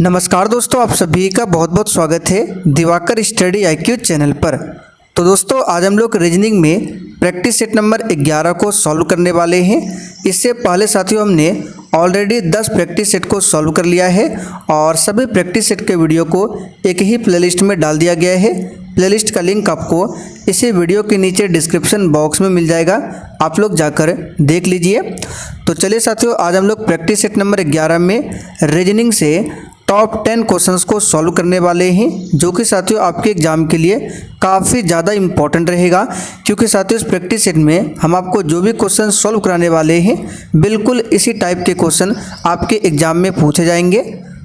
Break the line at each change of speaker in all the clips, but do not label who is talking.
नमस्कार दोस्तों, आप सभी का बहुत बहुत स्वागत है दिवाकर स्टडी IQ चैनल पर। तो दोस्तों आज हम लोग रीजनिंग में प्रैक्टिस सेट नंबर 11 को सॉल्व करने वाले हैं। इससे पहले साथियों हमने ऑलरेडी 10 प्रैक्टिस सेट को सॉल्व कर लिया है और सभी प्रैक्टिस सेट के वीडियो को एक ही प्लेलिस्ट में डाल दिया गया है। प्लेलिस्ट का लिंक आपको इसी वीडियो के नीचे डिस्क्रिप्शन बॉक्स में मिल जाएगा, आप लोग जाकर देख लीजिए। तो चलिए साथियों, आज हम लोग प्रैक्टिस सेट नंबर 11 में रीजनिंग से टॉप 10 क्वेश्चंस को सॉल्व करने वाले हैं, जो कि साथियों आपके एग्जाम के लिए काफ़ी ज़्यादा इम्पॉर्टेंट रहेगा। क्योंकि साथियों इस प्रैक्टिस सेट में हम आपको जो भी क्वेश्चन सॉल्व कराने वाले हैं बिल्कुल इसी टाइप के क्वेश्चन आपके एग्जाम में पूछे जाएंगे।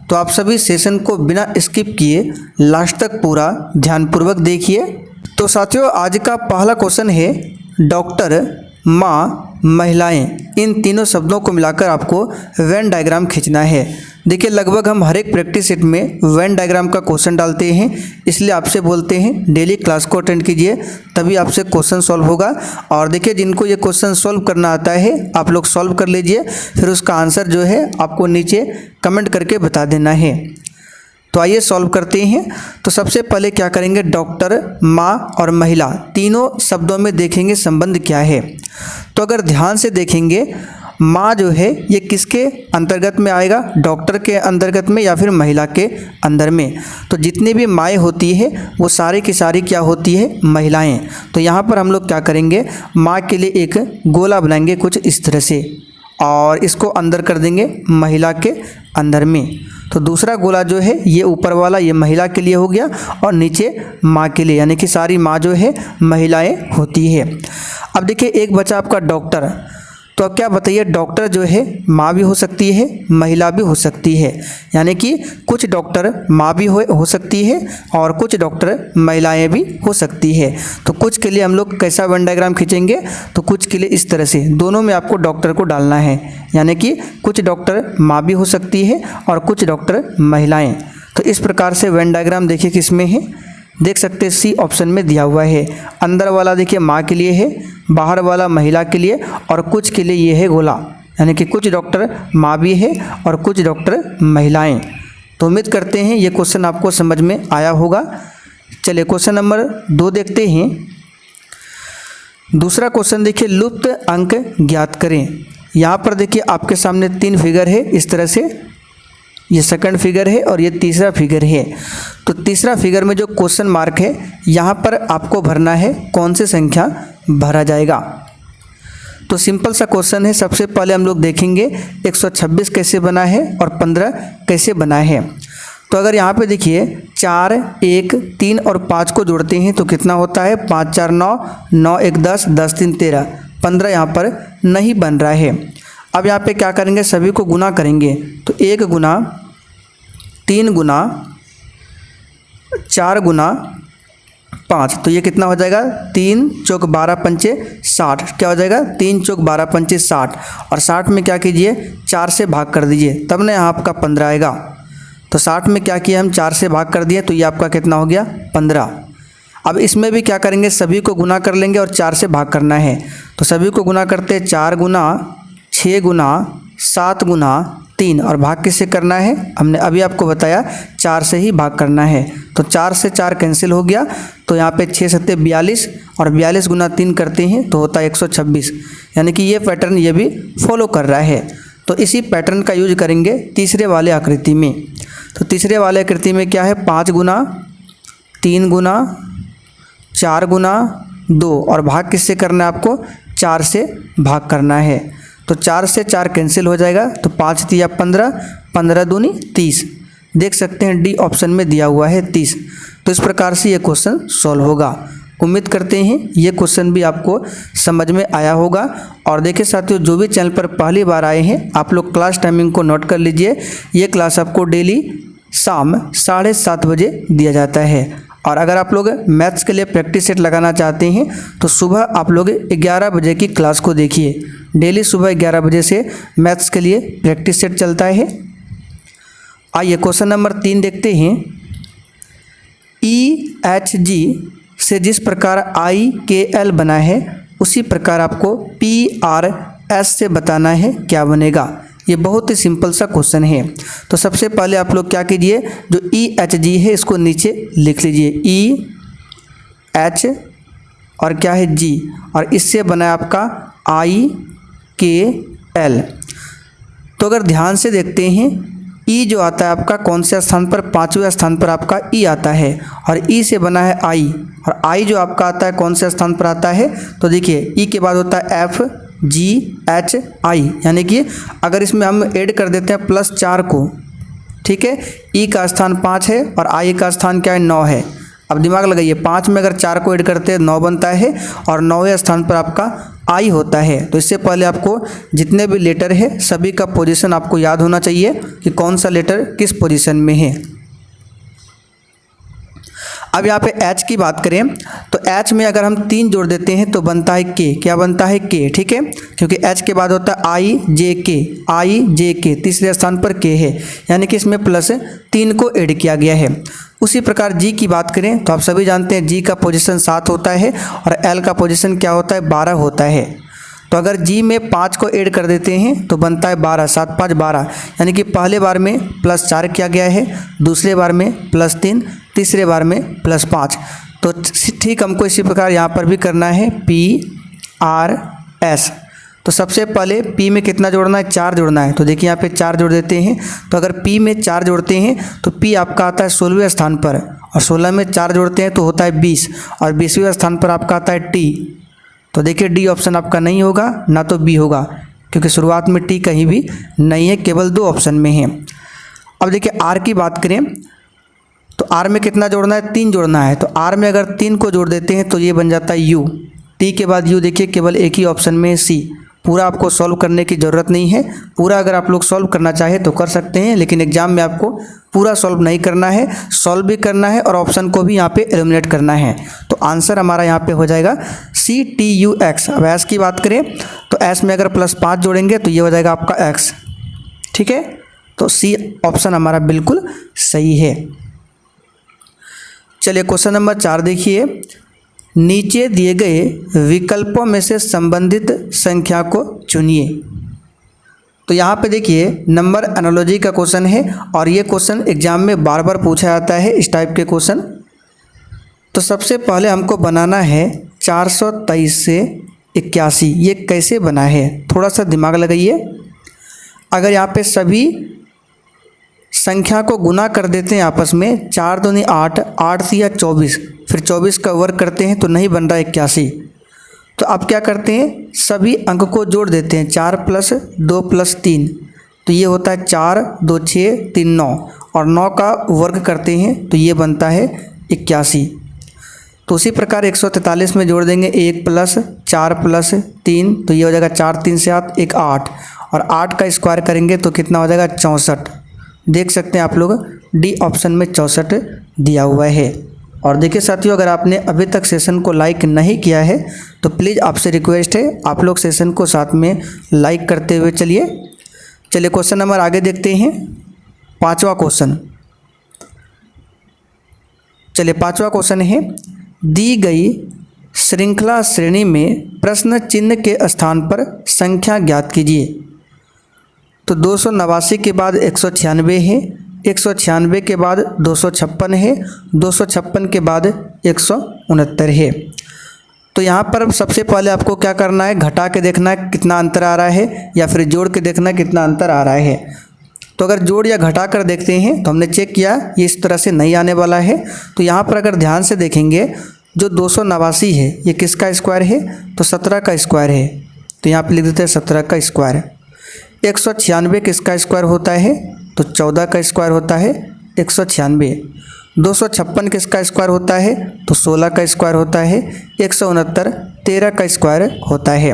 तो आप सभी सेशन को बिना स्किप किए लास्ट तक पूरा ध्यानपूर्वक देखिए। तो साथियों आज का पहला क्वेश्चन है डॉक्टर, माँ, महिलाएं, इन तीनों शब्दों को मिलाकर आपको वेन डायग्राम खींचना है। देखिए लगभग हम हर एक प्रैक्टिस सेट में वेन डायग्राम का क्वेश्चन डालते हैं, इसलिए आपसे बोलते हैं डेली क्लास को अटेंड कीजिए, तभी आपसे क्वेश्चन सॉल्व होगा। और देखिए जिनको ये क्वेश्चन सॉल्व करना आता है आप लोग सॉल्व कर लीजिए, फिर उसका आंसर जो है आपको नीचे कमेंट करके बता देना है। तो आइए सॉल्व करते हैं। तो सबसे पहले क्या करेंगे, डॉक्टर, माँ और महिला तीनों शब्दों में देखेंगे संबंध क्या है। तो अगर ध्यान से देखेंगे माँ जो है ये किसके अंतर्गत में आएगा, डॉक्टर के अंतर्गत में या फिर महिला के अंदर में। तो जितनी भी माएँ होती है वो सारी की सारी क्या होती है, महिलाएं। तो यहाँ पर हम लोग क्या करेंगे, माँ के लिए एक गोला बनाएंगे कुछ इस तरह से और इसको अंदर कर देंगे महिला के अंदर में। तो दूसरा गोला जो है ये ऊपर वाला ये महिला के लिए हो गया और नीचे माँ के लिए, यानी कि सारी माँ जो है महिलाएं होती है। अब देखिए एक बचा आपका डॉक्टर। तो अब क्या बताइए, डॉक्टर जो है माँ भी हो सकती है महिला भी हो सकती है, यानी कि कुछ डॉक्टर माँ भी हो सकती है और कुछ डॉक्टर महिलाएं भी हो सकती है। तो कुछ के लिए हम लोग कैसा वेन डायग्राम खींचेंगे, तो कुछ के लिए इस तरह से दोनों में आपको डॉक्टर को डालना है, यानी कि कुछ डॉक्टर माँ भी हो सकती है और कुछ डॉक्टर महिलाएँ। तो इस प्रकार से वेन डायग्राम देखिए किस में है, देख सकते हैं सी ऑप्शन में दिया हुआ है। अंदर वाला देखिए माँ के लिए है, बाहर वाला महिला के लिए और कुछ के लिए ये है गोला, यानी कि कुछ डॉक्टर माँ भी है और कुछ डॉक्टर महिलाएं। तो उम्मीद करते हैं ये क्वेश्चन आपको समझ में आया होगा। चलिए क्वेश्चन नंबर 2 देखते हैं। दूसरा क्वेश्चन देखिए, लुप्त अंक ज्ञात करें। यहाँ पर देखिए आपके सामने 3 फिगर है इस तरह से, ये सेकंड फिगर है और ये तीसरा फिगर है। तो तीसरा फिगर में जो क्वेश्चन मार्क है यहाँ पर आपको भरना है कौन सी संख्या भरा जाएगा। तो सिंपल सा क्वेश्चन है। सबसे पहले हम लोग देखेंगे 126 कैसे बना है और 15 कैसे बना है। तो अगर यहाँ पे देखिए 4, 1, 3 और 5 को जोड़ते हैं तो कितना होता है, 5 4 9, 9 1 10, 10 3 13, 15 यहाँ पर नहीं बन रहा है। अब यहाँ पे क्या करेंगे, सभी को गुना करेंगे। तो 1 गुना 3 गुना 4 गुना 5, तो ये कितना हो जाएगा, 3 चौक 12 पंचे 60। क्या हो जाएगा, 3 चौक 12 पंचे 60 और 60 में क्या कीजिए 4 से भाग कर दीजिए, तब ना यहाँ आपका 15 आएगा। तो 60 में क्या किया हम 4 से भाग कर दिए, तो ये आपका कितना हो गया 15। अब इसमें भी क्या करेंगे, सभी को गुना कर लेंगे और 4 से भाग करना है। तो सभी को गुना करते 4 गुना 6 गुना 7 गुना 3 और भाग किससे करना है, हमने अभी आपको बताया 4 से ही भाग करना है। तो 4 से 4 कैंसिल हो गया, तो यहाँ पे 6 7 42 और 42 गुना 3 करते हैं तो होता है 126, यानी कि ये पैटर्न ये भी फॉलो कर रहा है। तो इसी पैटर्न का यूज करेंगे तीसरे वाले आकृति में। तो तीसरे वाले आकृति में क्या है, 5 गुना 3 गुना 4 गुना 2 और भाग किससे करना है आपको, 4 से भाग करना है। तो 4 से 4 कैंसिल हो जाएगा, तो 5 3 15, 15 दूनी 30। देख सकते हैं डी ऑप्शन में दिया हुआ है 30। तो इस प्रकार से ये क्वेश्चन सॉल्व होगा। उम्मीद करते हैं ये क्वेश्चन भी आपको समझ में आया होगा। और देखिए साथियों, जो भी चैनल पर पहली बार आए हैं आप लोग क्लास टाइमिंग को नोट कर लीजिए। ये क्लास आपको डेली शाम 7:30 बजे दिया जाता है। और अगर आप लोग मैथ्स के लिए प्रैक्टिस सेट लगाना चाहते हैं तो सुबह आप लोग 11 बजे की क्लास को देखिए। डेली सुबह 11 बजे से मैथ्स के लिए प्रैक्टिस सेट चलता है। आइए क्वेश्चन नंबर 3 देखते हैं। EHG से जिस प्रकार IKL बना है उसी प्रकार आपको PRS से बताना है क्या बनेगा। ये बहुत ही सिंपल सा क्वेश्चन है। तो सबसे पहले आप लोग क्या कीजिए, जो EHG है इसको नीचे लिख लीजिए, EH और क्या है G, और इससे बना है आपका IKL। तो अगर ध्यान से देखते हैं E जो आता है आपका कौन से स्थान पर, 5वें स्थान पर आपका E आता है, और E से बना है I, और I जो आपका आता है कौन से स्थान पर आता है, तो देखिए E के बाद होता है FGHI, यानी कि अगर इसमें हम ऐड कर देते हैं +4 को, ठीक है, E का स्थान 5 है और I का स्थान क्या है 9 है। अब दिमाग लगाइए, 5 में अगर 4 को ऐड करते हैं 9 बनता है, और 9वें स्थान पर आपका I होता है। तो इससे पहले आपको जितने भी लेटर है सभी का पोजीशन आपको याद होना चाहिए कि कौन सा लेटर किस पोजीशन में है। अब यहाँ पे H की बात करें तो H में अगर हम 3 जोड़ देते हैं तो बनता है K, क्या बनता है K, ठीक है, क्योंकि H के बाद होता है IJK, तीसरे स्थान पर K है, यानी कि इसमें +3 को ऐड किया गया है। उसी प्रकार G की बात करें तो आप सभी जानते हैं G का पोजीशन 7 होता है और L का पोजीशन क्या होता है 12 होता है। तो अगर G में 5 को ऐड कर देते हैं तो बनता है 12, 7 5 12, यानी कि पहले बार में +4 किया गया है, दूसरे बार में +3, तीसरे बार में +5। तो ठीक हमको इसी प्रकार यहाँ पर भी करना है PRS। तो सबसे पहले P में कितना जोड़ना है, 4 जोड़ना है। तो देखिए यहाँ पे 4 जोड़ देते हैं। तो अगर P में 4 जोड़ते हैं तो P आपका आता है 16वें स्थान पर, और 16 में 4 जोड़ते हैं तो होता है 20, और 20वें स्थान पर आपका आता है T। तो देखिए D ऑप्शन आपका नहीं होगा, ना तो B होगा, क्योंकि शुरुआत में T कहीं भी नहीं है, केवल 2 ऑप्शन में है। अब देखिए R की बात करें तो R में कितना जोड़ना है, 3 जोड़ना है। तो R में अगर 3 को जोड़ देते हैं तो ये बन जाता है U। T के बाद U देखिए केवल एक ही ऑप्शन में है C। पूरा आपको सॉल्व करने की ज़रूरत नहीं है, पूरा अगर आप लोग सॉल्व करना चाहे तो कर सकते हैं, लेकिन एग्जाम में आपको पूरा सॉल्व नहीं करना है, सॉल्व भी करना है और ऑप्शन को भी यहाँ पे एलिमिनेट करना है। तो आंसर हमारा यहाँ पे हो जाएगा CTUX। अब S की बात करें तो S में अगर +5 जोड़ेंगे तो ये हो जाएगा आपका X, ठीक है। तो C ऑप्शन हमारा बिल्कुल सही है। चलिए क्वेश्चन नंबर 4 देखिए, नीचे दिए गए विकल्पों में से संबंधित संख्या को चुनिए। तो यहाँ पे देखिए नंबर एनालॉजी का क्वेश्चन है, और ये क्वेश्चन एग्जाम में बार बार पूछा जाता है इस टाइप के क्वेश्चन। तो सबसे पहले हमको बनाना है 423 से 81। ये कैसे बना है, थोड़ा सा दिमाग लगाइए। अगर यहाँ पे सभी संख्या को गुना कर देते हैं आपस में, 4 दूनी 8, 8 या 24, फिर 24 का वर्ग करते हैं तो नहीं बन रहा 81। तो अब क्या करते हैं, सभी अंक को जोड़ देते हैं, 4 + 2 + 3, तो ये होता है 4 2 6 3 9, और 9 का वर्ग करते हैं तो ये बनता है 81। तो उसी प्रकार 143 में जोड़ देंगे 1 + 4 + 3, तो ये हो जाएगा 4 3 से 8 1 8, और 8 का स्क्वायर करेंगे तो कितना हो जाएगा 64। देख सकते हैं आप लोग डी ऑप्शन में 64 दिया हुआ है। और देखिए साथियों, अगर आपने अभी तक सेशन को लाइक नहीं किया है तो प्लीज़ आपसे रिक्वेस्ट है आप लोग सेशन को साथ में लाइक करते हुए चलिए क्वेश्चन नंबर आगे देखते हैं, 5वां क्वेश्चन। चलिए 5वां क्वेश्चन है, दी गई श्रृंखला श्रेणी में प्रश्न चिन्ह के स्थान पर संख्या ज्ञात कीजिए। तो 289 के बाद 196 है, 196 के बाद 256 है, 256 के बाद 169 है। तो यहाँ पर सबसे पहले आपको क्या करना है, घटा के देखना है कितना अंतर आ रहा है, या फिर जोड़ के देखना है कितना अंतर आ रहा है। तो अगर जोड़ या घटा कर देखते हैं तो हमने चेक किया ये इस तरह से नहीं आने वाला है। तो यहाँ पर अगर ध्यान से देखेंगे जो 289 है ये किसका स्क्वायर है, तो 17 का स्क्वायर है। तो यहाँ पर लिख देते हैं 17 का स्क्वायर। 196 किसका स्क्वायर होता है, तो 14 का स्क्वायर होता है 196। 256 किसका स्क्वायर होता है, तो 16 का स्क्वायर होता है। 169 13 का स्क्वायर होता है।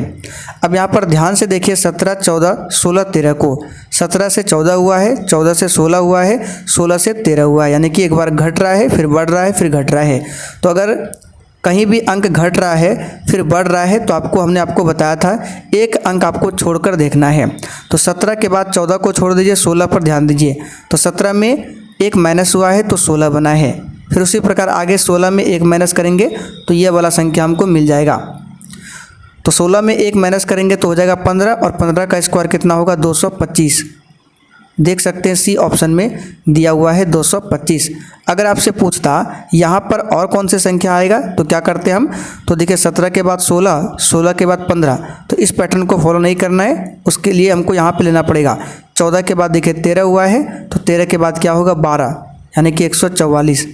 अब यहाँ पर ध्यान से देखिए 17 14 16 13 को 17 से 14 हुआ है, 14 से 16 हुआ है, 16 से 13 हुआ है, यानी कि एक बार घट रहा है फिर बढ़ रहा है फिर घट रहा है। तो अगर कहीं भी अंक घट रहा है फिर बढ़ रहा है तो हमने आपको बताया था एक अंक आपको छोड़कर देखना है। तो 17 के बाद 14 को छोड़ दीजिए, 16 पर ध्यान दीजिए। तो 17 में एक माइनस हुआ है तो 16 बना है। फिर उसी प्रकार आगे 16 में एक माइनस करेंगे तो ये वाला संख्या हमको मिल जाएगा। तो 16 में 1 माइनस करेंगे तो हो जाएगा 15 और 15 का स्क्वायर कितना होगा 225। देख सकते हैं सी ऑप्शन में दिया हुआ है 225। अगर आपसे पूछता यहाँ पर और कौन सी संख्या आएगा तो क्या करते हम, तो देखिए 17 के बाद 16, 16 के बाद 15, तो इस पैटर्न को फॉलो नहीं करना है। उसके लिए हमको यहाँ पे लेना पड़ेगा 14 के बाद देखिए 13 हुआ है तो 13 के बाद क्या होगा 12 यानी कि 144।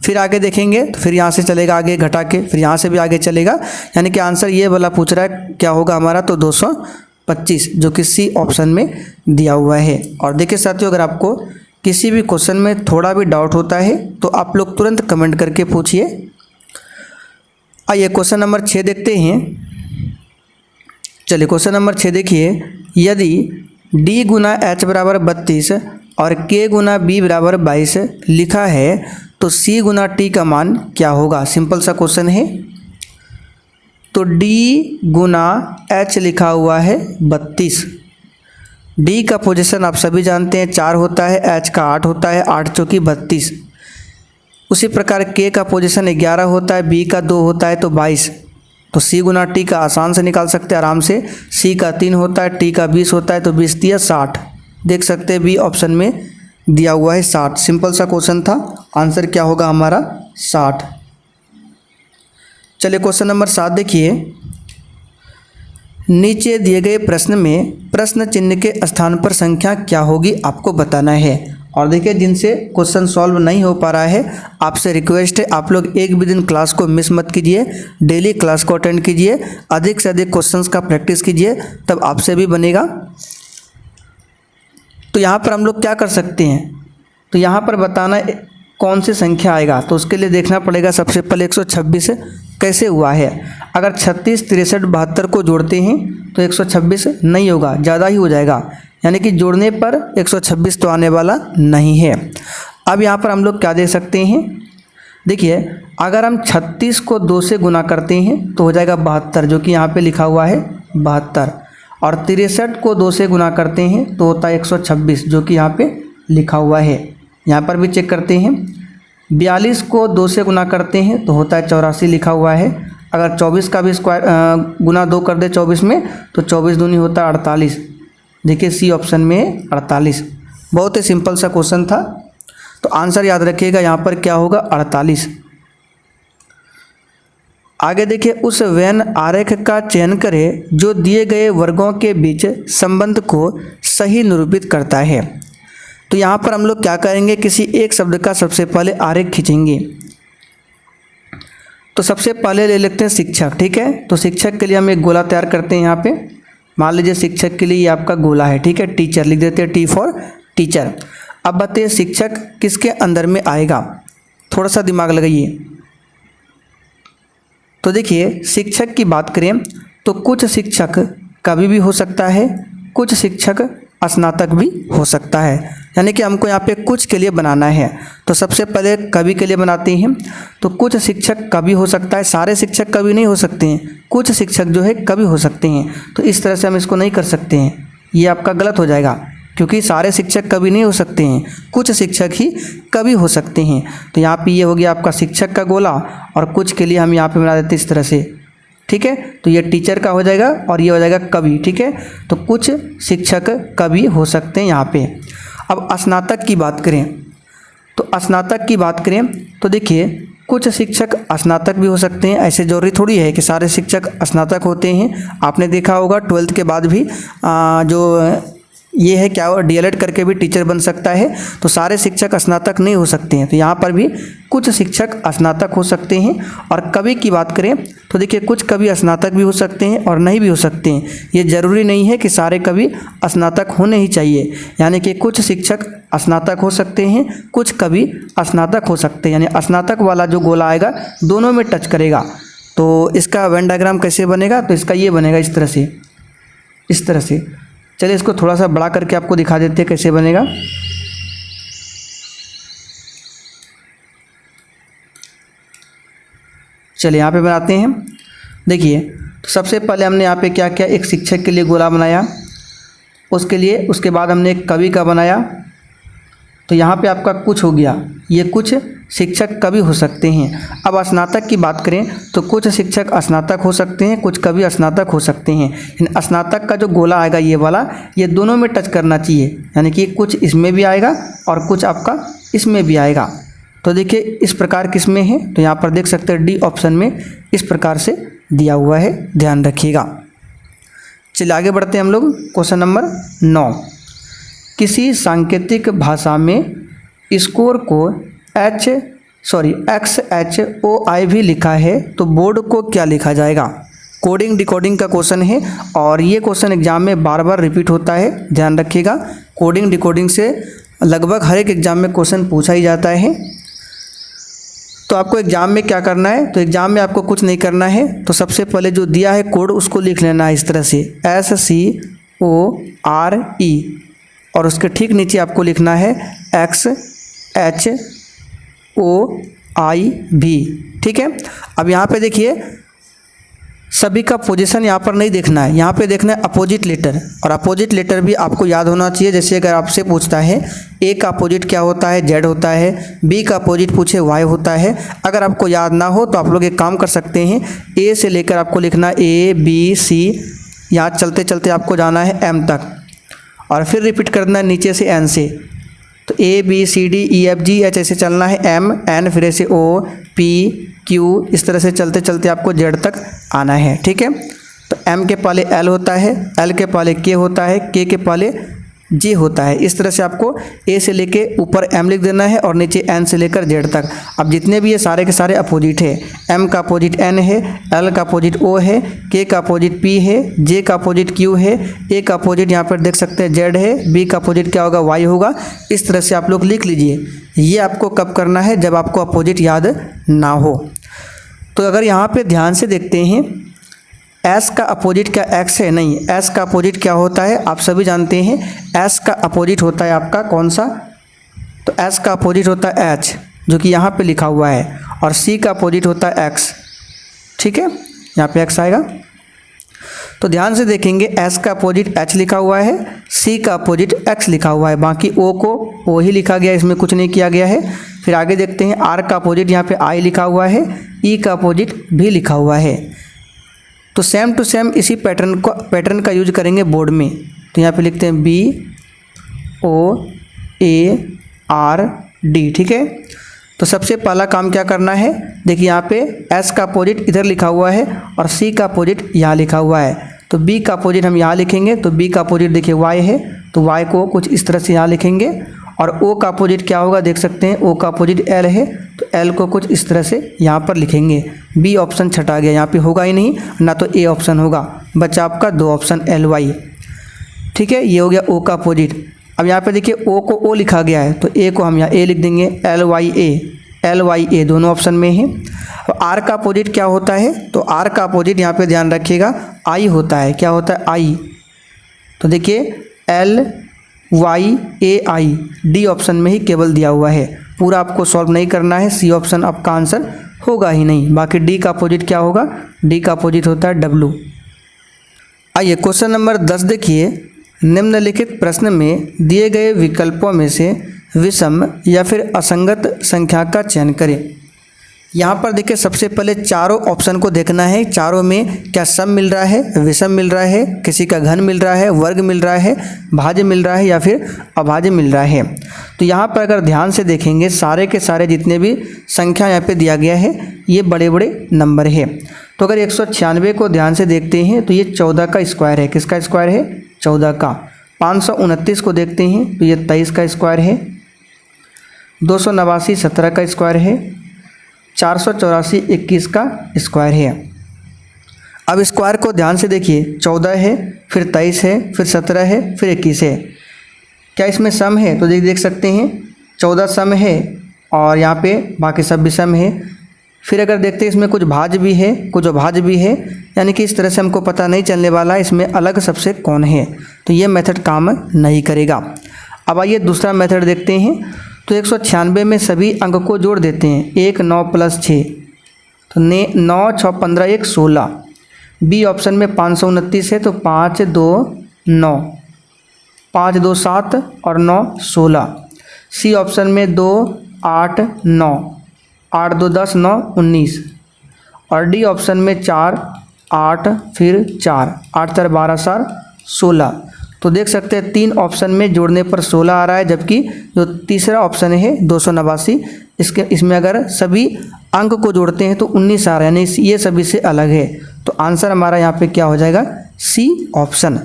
फिर आगे देखेंगे तो फिर यहाँ से चलेगा आगे घटा के, फिर यहाँ से भी आगे चलेगा, यानी कि आंसर ये वाला पूछ रहा है क्या होगा हमारा, तो 225 जो कि सी ऑप्शन में दिया हुआ है। और देखिए साथियों, अगर आपको किसी भी क्वेश्चन में थोड़ा भी डाउट होता है तो आप लोग तुरंत कमेंट करके पूछिए। आइए क्वेश्चन नंबर 6 देखते हैं। चलिए क्वेश्चन नंबर 6 देखिए, यदि d गुना h बराबर 32 और k गुना b बराबर 22 लिखा है तो c गुना t का मान क्या होगा। सिंपल सा क्वेश्चन है। तो d गुना h लिखा हुआ है 32, d का पोजीशन आप सभी जानते हैं 4 होता है, h का 8 होता है, 8 चौकी 32। उसी प्रकार k का पोजीशन 11 होता है, b का 2 होता है तो 22। तो c गुना t का आसान से निकाल सकते हैं आराम से। c का 3 होता है, t का 20 होता है तो 20 दिया 60। देख सकते हैं बी ऑप्शन में दिया हुआ है 60। सिंपल सा क्वेश्चन था, आंसर क्या होगा हमारा 60। चलिए क्वेश्चन नंबर 7 देखिए, नीचे दिए गए प्रश्न में प्रश्न चिन्ह के स्थान पर संख्या क्या होगी आपको बताना है। और देखिए जिनसे क्वेश्चन सॉल्व नहीं हो पा रहा है, आपसे रिक्वेस्ट है आप लोग एक भी दिन क्लास को मिस मत कीजिए, डेली क्लास को अटेंड कीजिए, अधिक से अधिक क्वेश्चंस का प्रैक्टिस कीजिए, तब आपसे भी बनेगा। तो यहाँ पर हम लोग क्या कर सकते हैं, तो यहाँ पर बताना कौन सी संख्या आएगा। तो उसके लिए देखना पड़ेगा सबसे पहले 126 कैसे हुआ है। अगर 36, 63, 72 को जोड़ते हैं तो 126 नहीं होगा, ज़्यादा ही हो जाएगा, यानी कि जोड़ने पर 126 तो आने वाला नहीं है। अब यहाँ पर हम लोग क्या दे सकते हैं, देखिए अगर हम 36 को 2 से गुना करते हैं तो हो जाएगा 72, जो कि यहाँ पे लिखा हुआ है 72। और 63 को 2 से गुना करते हैं तो होता है 126, जो कि यहाँ पे लिखा हुआ है। यहाँ पर भी चेक करते हैं, 42 को 2 से गुना करते हैं तो होता है 84, लिखा हुआ है। अगर 24 का भी स्क्वायर गुना 2 कर दे 24 में तो 24 दूनी होता है 48। देखिए सी ऑप्शन में 48। बहुत ही सिंपल सा क्वेश्चन था, तो आंसर याद रखिएगा यहाँ पर क्या होगा 48। आगे देखिए, उस वेन आरेख का चयन करें जो दिए गए वर्गों के बीच संबंध को सही निरूपित करता है। तो यहाँ पर हम लोग क्या करेंगे, किसी एक शब्द का सबसे पहले आरेख खींचेंगे। तो सबसे पहले ले लेते हैं शिक्षक, ठीक है। तो शिक्षक के लिए हम एक गोला तैयार करते हैं। यहाँ पे मान लीजिए शिक्षक के लिए ये आपका गोला है, ठीक है। टीचर लिख देते हैं, टी फॉर टीचर। अब बताइए शिक्षक किसके अंदर में आएगा, थोड़ा सा दिमाग लगाइए। तो देखिए शिक्षक की बात करें तो कुछ शिक्षक कवि भी हो सकता है, कुछ शिक्षक स्नातक भी हो सकता है, यानी कि हमको यहाँ पे कुछ के लिए बनाना है। तो सबसे पहले कवि के लिए बनाते हैं। तो कुछ शिक्षक कवि हो सकता है, सारे शिक्षक कवि नहीं हो सकते हैं, कुछ शिक्षक जो है कवि हो सकते हैं। तो इस तरह से हम इसको नहीं कर सकते हैं, ये आपका गलत हो जाएगा, क्योंकि सारे शिक्षक कवि नहीं हो सकते हैं, कुछ शिक्षक ही कवि हो सकते हैं। तो यहाँ पे ये हो गया आपका शिक्षक का गोला, और कुछ के लिए हम यहाँ पे बना देते हैं इस तरह से, ठीक है। तो ये टीचर का हो जाएगा और ये हो जाएगा कवि, ठीक है। तो कुछ शिक्षक कवि हो सकते हैं यहाँ पे। अब स्नातक की बात करें, तो स्नातक की बात करें तो देखिए कुछ शिक्षक स्नातक भी हो सकते हैं, ऐसे जरूरी थोड़ी है कि सारे शिक्षक स्नातक होते हैं। आपने देखा होगा 12th के बाद भी जो ये है क्या डीएलएड करके भी टीचर बन सकता है। तो सारे शिक्षक स्नातक नहीं हो सकते हैं, तो यहाँ पर भी कुछ शिक्षक स्नातक हो सकते हैं। और कवि की बात करें तो देखिए कुछ कवि स्नातक भी हो सकते हैं और नहीं भी हो सकते हैं, ये ज़रूरी नहीं है कि सारे कवि स्नातक होने ही चाहिए। यानी कि कुछ शिक्षक स्नातक हो सकते हैं, कुछ कवि स्नातक हो सकते हैं, यानी स्नातक वाला जो गोला आएगा दोनों में टच करेगा। तो इसका वेन डायग्राम कैसे बनेगा, तो इसका ये बनेगा इस तरह से, इस तरह से। चलिए इसको थोड़ा सा बड़ा करके आपको दिखा देते हैं कैसे बनेगा। चलिए यहाँ पे बनाते हैं। देखिए तो सबसे पहले हमने यहाँ पे क्या किया, एक शिक्षक के लिए गोला बनाया, उसके बाद हमने एक कवि का बनाया। तो यहाँ पे आपका कुछ हो गया, ये कुछ शिक्षक कवि हो सकते हैं। अब स्नातक की बात करें तो कुछ शिक्षक स्नातक हो सकते हैं, कुछ कवि स्नातक हो सकते हैं। स्नातक का जो गोला आएगा ये वाला, ये दोनों में टच करना चाहिए, यानी कि कुछ इसमें भी आएगा और कुछ आपका इसमें भी आएगा। तो देखिए इस प्रकार किसमें है, तो यहाँ पर देख सकते हैं डी ऑप्शन में इस प्रकार से दिया हुआ है, ध्यान रखिएगा। चलिए आगे बढ़ते हैं हम लोग। क्वेश्चन नंबर 9, किसी सांकेतिक भाषा में स्कोर को XHOI भी लिखा है तो बोर्ड को क्या लिखा जाएगा। कोडिंग डिकोडिंग का क्वेश्चन है और ये क्वेश्चन एग्जाम में बार बार रिपीट होता है, ध्यान रखिएगा। कोडिंग डिकोडिंग से लगभग हर एक एग्जाम में क्वेश्चन पूछा ही जाता है। तो आपको एग्जाम में क्या करना है, तो एग्जाम में आपको कुछ नहीं करना है, तो सबसे पहले जो दिया है कोड उसको लिख लेना है इस तरह से SCORE और उसके ठीक नीचे आपको लिखना है XHOI, ठीक है। अब यहाँ पे देखिए सभी का पोजीशन यहाँ पर नहीं देखना है, यहाँ पे देखना है अपोजिट लेटर, और अपोजिट लेटर भी आपको याद होना चाहिए। जैसे अगर आपसे पूछता है ए का अपोजिट क्या होता है, जेड होता है, बी का अपोजिट पूछे वाई होता है। अगर आपको याद ना हो तो आप लोग एक काम कर सकते हैं, ए से लेकर आपको लिखना ए बी सी, यहाँ चलते चलते आपको जाना है एम तक और फिर रिपीट करना है नीचे से एन से। तो A B C D E F G H ऐसे चलना है, एम एन फिर ऐसे ओ पी क्यू, इस तरह से चलते चलते आपको जेड तक आना है, ठीक है। तो एम के पहले एल होता है, एल के पहले के होता है, के पहले जे होता है। इस तरह से आपको ए से लेके ऊपर एम लिख देना है और नीचे एन से लेकर जेड तक। अब जितने भी ये सारे के सारे अपोजिट है, एम का अपोजिट एन है, एल का अपोजिट ओ है, के का अपोजिट पी है, जे का अपोजिट क्यू है, ए का अपोजिट यहाँ पर देख सकते हैं जेड है, बी का अपोजिट क्या होगा वाई होगा। इस तरह से आप लोग लिख लीजिए। ये आपको कब करना है, जब आपको अपोजिट याद ना हो। तो अगर यहाँ पे ध्यान से देखते हैं एस का अपोजिट क्या एक्स है, नहीं, एस का अपोजिट क्या होता है आप सभी जानते हैं। एस का अपोजिट होता है आपका कौन सा, तो एस का अपोजिट होता है एच जो कि यहाँ पे लिखा हुआ है, और सी का अपोजिट होता है एक्स, ठीक है, यहाँ पे एक्स आएगा। तो ध्यान से देखेंगे एस का अपोजिट एच लिखा हुआ है, सी का अपोजिट एक्स लिखा हुआ है, बाकी ओ को ओ ही लिखा गया है, इसमें कुछ नहीं किया गया है। फिर आगे देखते हैं आर का अपोजिट यहाँ पे आई लिखा हुआ है, ई का अपोजिट भी लिखा हुआ है। तो सेम टू सेम इसी पैटर्न का यूज करेंगे बोर्ड में। तो यहाँ पे लिखते हैं BOARD, ठीक है। तो सबसे पहला काम क्या करना है, देखिए यहाँ पे एस का अपोजिट इधर लिखा हुआ है और सी का अपोजिट यहाँ लिखा हुआ है। तो बी का अपोजिट हम यहाँ लिखेंगे, तो बी का अपोजिट देखिए वाई है, तो वाई को कुछ इस तरह से यहाँ लिखेंगे। और ओ का अपोजिट क्या होगा देख सकते हैं, ओ का अपोजिट एल है, तो एल को कुछ इस तरह से यहाँ पर लिखेंगे। बी ऑप्शन छटा गया, यहाँ पे होगा ही नहीं, ना तो ए ऑप्शन होगा, बचा आपका दो ऑप्शन LY, ठीक है। ये हो गया ओ का अपोजिट। अब यहाँ पे देखिए ओ को ओ लिखा गया है, तो ए को हम यहाँ ए लिख देंगे, LYA दोनों ऑप्शन में है। अब आर का अपोजिट क्या होता है, तो आर का अपोजिट यहाँ पे ध्यान रखिएगा आई होता है, क्या होता है आई। तो देखिए LYAI डी ऑप्शन में ही केवल दिया हुआ है, पूरा आपको सॉल्व नहीं करना है, सी ऑप्शन आपका आंसर होगा ही नहीं। बाकी डी का अपोजिट क्या होगा, डी का अपोजिट होता है W। आइए क्वेश्चन नंबर 10 देखिए, निम्नलिखित प्रश्न में दिए गए विकल्पों में से विषम या फिर असंगत संख्या का चयन करें। यहाँ पर देखिए सबसे पहले चारों ऑप्शन को देखना है, चारों में क्या सम मिल रहा है, विषम मिल रहा है, किसी का घन मिल रहा है, वर्ग मिल रहा है, भाज्य मिल रहा है या फिर अभाज्य मिल रहा है। तो यहाँ पर अगर ध्यान से देखेंगे सारे के सारे जितने भी संख्या यहाँ पे दिया गया है ये बड़े बड़े नंबर है। तो अगर 196 को ध्यान से देखते हैं तो ये 14 का स्क्वायर है, किसका स्क्वायर है, 14 का। 529 को देखते हैं तो ये 23 का स्क्वायर है। 289 17 का स्क्वायर है। 484 21 का स्क्वायर है। अब स्क्वायर को ध्यान से देखिए, 14 है, फिर 23 है, फिर 17 है, फिर 21 है। क्या इसमें सम है, तो देख सकते हैं 14 सम है और यहाँ पे बाकी सब भी सम है। फिर अगर देखते हैं इसमें कुछ भाज्य भी है, कुछ अभाज्य भी है, यानी कि इस तरह से हमको पता नहीं चलने वाला है इसमें अलग सबसे कौन है, तो ये मेथड काम नहीं करेगा। अब आइए दूसरा मेथड देखते हैं। तो 196 में सभी अंक को जोड़ देते हैं, 1 9 + 6, तो 9 6 15 1 16। बी ऑप्शन में 529 है तो 5 2 9, 5 2 7 और 9 16। सी ऑप्शन में 2 8 9, 8 2 10 9 19। और डी ऑप्शन में 4 8 फिर 4 8 4 12 4 16। तो देख सकते हैं 3 ऑप्शन में जोड़ने पर 16 आ रहा है, जबकि जो तीसरा ऑप्शन है 289 इसमें अगर सभी अंक को जोड़ते हैं तो 19 आ रहा है, यानी ये सभी से अलग है। तो आंसर हमारा यहाँ पे क्या हो जाएगा, सी ऑप्शन।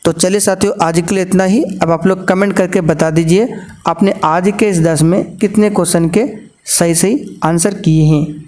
तो चलिए साथियों, आज के लिए इतना ही। अब आप लोग कमेंट करके बता दीजिए आपने आज के इस 10 में कितने क्वेश्चन के सही आंसर किए हैं।